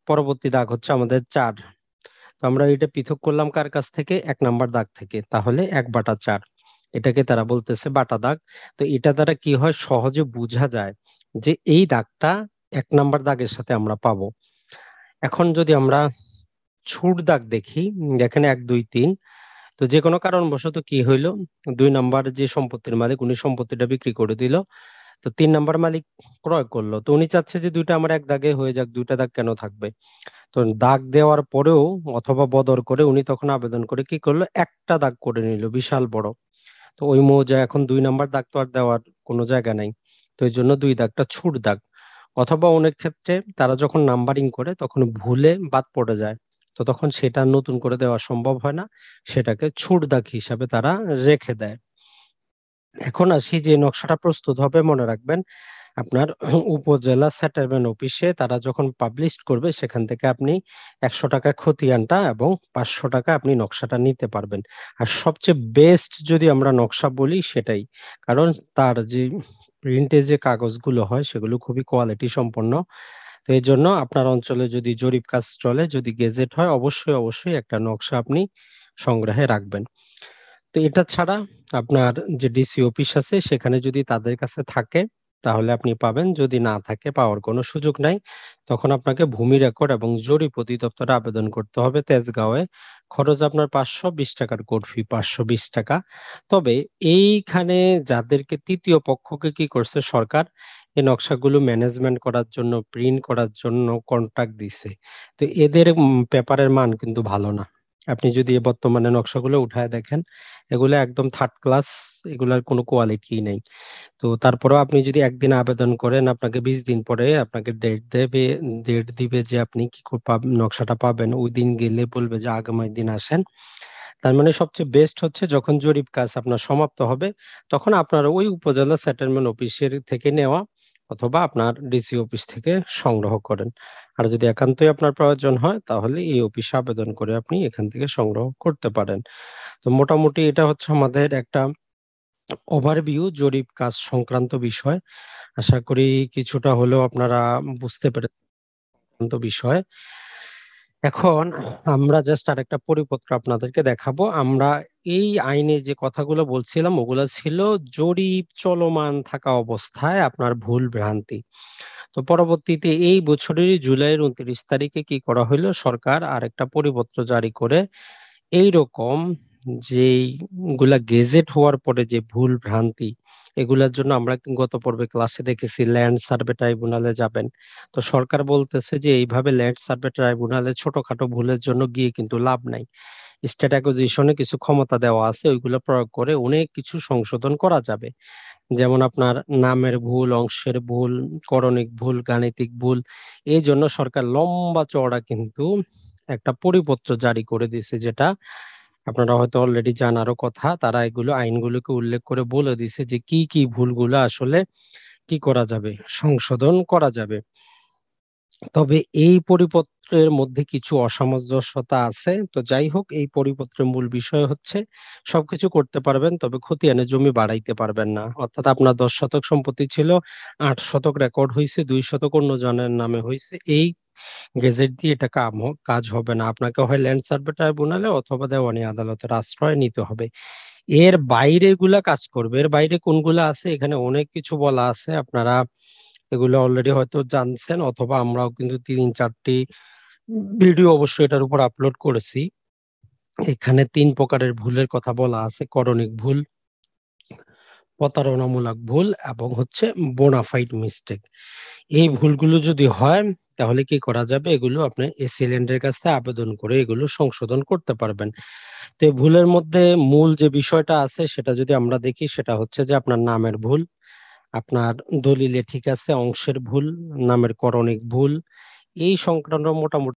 পরবর্তী দাগ হচ্ছে আমাদের 4। তো আমরা এটা পৃথক করলাম কার কাছ থেকে, 1 নাম্বার দাগ থেকে। তাহলে 1/4, এটাকে তারা বলতেছে বাটা দাগ। তো এটা দ্বারা কি হয়, সহজে বোঝা যায় যে এই দাগটা 1 নাম্বার দাগের সাথে আমরা পাবো। এখন যদি আমরা ছুট দাগ দেখি, দেখেন 1 2 3। তো যে কোনো কারণবশত কি হইলো, 2 নাম্বার যে সম্পত্তির মালিক উনি সম্পত্তিটা বিক্রি করে দিল। তো 3 নাম্বার মালিক ক্রয় করলো। তো উনি চাচ্ছে যে দুইটা আমার এক দাগে হয়ে যাক, 2টা দাগ কেন থাকবে। তো দাগ দেওয়ার পরেও অথবা বদর করে উনি তখন আবেদন করে কি করলো, একটা দাগ করে নিল বিশাল বড়। তো ওই মৌজা এখন 2 নাম্বার দাগ তো আর দেওয়ার কোনো জায়গা নাই। তো এই জন্য 2 দাগটা ছুট দাগ। অথবা অনেক ক্ষেত্রে তারা যখন নাম্বারিং করে তখন ভুলে বাদ পড়ে যায়, তো তখন সেটা নতুন করে দেওয়া সম্ভব হয় না, সেটাকে ছুট দাগ হিসাবে তারা রেখে দেয়। এখন আসি যে নকশাটা প্রস্তুত হবে, মনে রাখবেন আপনার উপজেলা সেটেলমেন্ট অফিসে তারা যখন পাবলিশ করবে সেখান থেকে আপনি 100 টাকা খতিয়ানটা এবং 500 টাকা আপনি নকশাটা নিতে পারবেন। আর সবচেয়ে বেস্ট যদি আমরা নকশা বলি সেটাই, কারণ তার যে প্রিন্টে যে কাগজগুলো হয় সেগুলো খুবই কোয়ালিটি সম্পন্ন। তো এই জন্য আপনার অঞ্চলে যদি জরিপ কাজ চলে, যদি গেজেট হয়, অবশ্যই অবশ্যই একটা নকশা আপনি সংগ্রহে রাখবেন। তো এটা ছাড়া আপনার যে ডিসি অফিস আছে সেখানে যদি তাদের কাছে থাকে তাহলে আপনি পাবেন, যদি না থাকে পাওয়ার কোনো সুযোগ নাই। তখন আপনাকে ভূমি রেকর্ড এবং জরিপ অধিদপ্তরে আবেদন করতে হবে তেজগাঁওয়ে। খরচ আপনার 520 টাকার কোর্ট ফি, 520 টাকা। তবে এইখানে যাদেরকে তৃতীয় পক্ষকে কি করছে সরকার, এই নকশাগুলো ম্যানেজমেন্ট করার জন্য, প্রিন্ট করার জন্য কন্ট্রাক্ট দিছে। তো এদের পেপারের মান কিন্তু ভালো না। আপনি যদি বর্তমানে নকশাগুলো উঠায় দেখেন, এগুলো একদম থার্ড ক্লাস, এগুলার কোনো কোয়ালিটি নেই। তো তারপরেও আপনি যদি একদিন আবেদন করেন, আপনাকে 20 দিন পরে আপনাকে ডেট দিবে যে আপনি নকশাটা পাবেন। ওই দিন গেলে বলবে যে আগামী দিন আসেন। তার মানে সবচেয়ে বেস্ট হচ্ছে যখন জরিপ কাজ আপনার সমাপ্ত হবে তখন আপনার ওই উপজেলা সেটেলমেন্ট অফিসের থেকে নেওয়া অথবা আপনার ডিসি অফিস থেকে সংগ্রহ করেন। আর যদি একান্তই আপনার প্রয়োজন হয় তাহলে এই অফিসে আবেদন করে আপনি এখান থেকে সংগ্রহ করতে পারেন। তো মোটামুটি এটা হচ্ছে আমাদের একটা ওভারভিউ জরিপ কাজ সংক্রান্ত বিষয়। আশা করি কিছুটা হলেও আপনারা বুঝতে পেরেছেন বিষয়। এখন আমরা জাস্ট আরেকটা পরিপত্র আপনাদেরকে দেখাবো। আমরা এই আইনে যে কথাগুলো বলছিলাম ওগুলো ছিল জরিপ চলমান থাকা অবস্থায় আপনার ভুল ভ্রান্তি। তো পরবর্তীতে এই বছরেরই জুলাইয়ের 29 তারিখে কি করা হলো, সরকার আরেকটা পরিপত্র জারি করে এইরকম যেগুলা গেজেট হওয়ার পরে যে ভুল ভ্রান্তি, এগুলার জন্য আমরা গত পর্বে ক্লাসে দেখেছি ল্যান্ড সার্ভে ট্রাইব্যুনালে যাবেন। তো সরকার বলতেছে যে এইভাবে ল্যান্ড সার্ভে ট্রাইব্যুনালে ছোটখাটো ভুলের জন্য গিয়ে কিন্তু লাভ নাই। স্টেট অ্যাকুইজিশনে কিছু ক্ষমতা দেওয়া আছে, ওইগুলো প্রয়োগ করে অনেক কিছু সংশোধন করা যাবে। যেমন আপনার নামের ভুল, অংশের ভুল, করণিক ভুল, গাণিতিক ভুল। এই জন্য সরকার লম্বা চওড়া কিন্তু একটা পরিপত্র জারি করে দিয়েছে, যেটা আপনারা হয়তো অলরেডি জানারও কথা। তারা এগুলো আইনগুলোকে উল্লেখ করে বলে দিছে যে কি কি ভুলগুলো আসলে কি করা যাবে, সংশোধন করা যাবে। তবে এই পরিপত্রের মধ্যে কিছু অসামঞ্জস্যতা আছে। তো যাই হোক, এই পরিপত্রের মূল বিষয় হচ্ছে সবকিছু করতে পারবেন তবে খতিয়ানে জমি বাড়াইতে পারবেন না। অর্থাৎ আপনার 10 শতক সম্পত্তি ছিল, 8 শতক রেকর্ড হয়েছে, 2 শতক অন্য জনের নামে হয়েছে, এই গেজেট দিয়ে এটা কাজ হবে না। আপনাকে হয় ল্যান্ড সার্ভে ট্রাইব্যুনালে অথবা দেওয়ানি আদালতের আশ্রয় নিতে হবে। এর বাইরে এগুলা কাজ করবে। এর বাইরে কোনগুলা আছে, এখানে অনেক কিছু বলা আছে। আপনারা এগুলো অলরেডি হয়তো জানছেন, অথবা আমরাও কিন্তু 3 4টি ভিডিও অবশ্যই এটার উপর আপলোড করেছি। এখানে 3 প্রকারের ভুলের কথা বলা আছে: করণিক ভুল, প্রতারণামূলক ভুল এবং হচ্ছে বোনাফাইড মিস্টেক। এই ভুলগুলো যদি হয় তাহলে কি করা যাবে, এগুলো আপনি এসিল্যান্ডের কাছে আবেদন করে এগুলো সংশোধন করতে পারবেন। তো এই ভুলের মধ্যে মূল যে বিষয়টা আছে সেটা যদি আমরা দেখি, সেটা হচ্ছে যে আপনার নামের ভুল, আপনার দলিলে ঠিক আছে অংশের ভুল, নামের করণিক ভুল, এই সংক্রান্ত মোটামুটি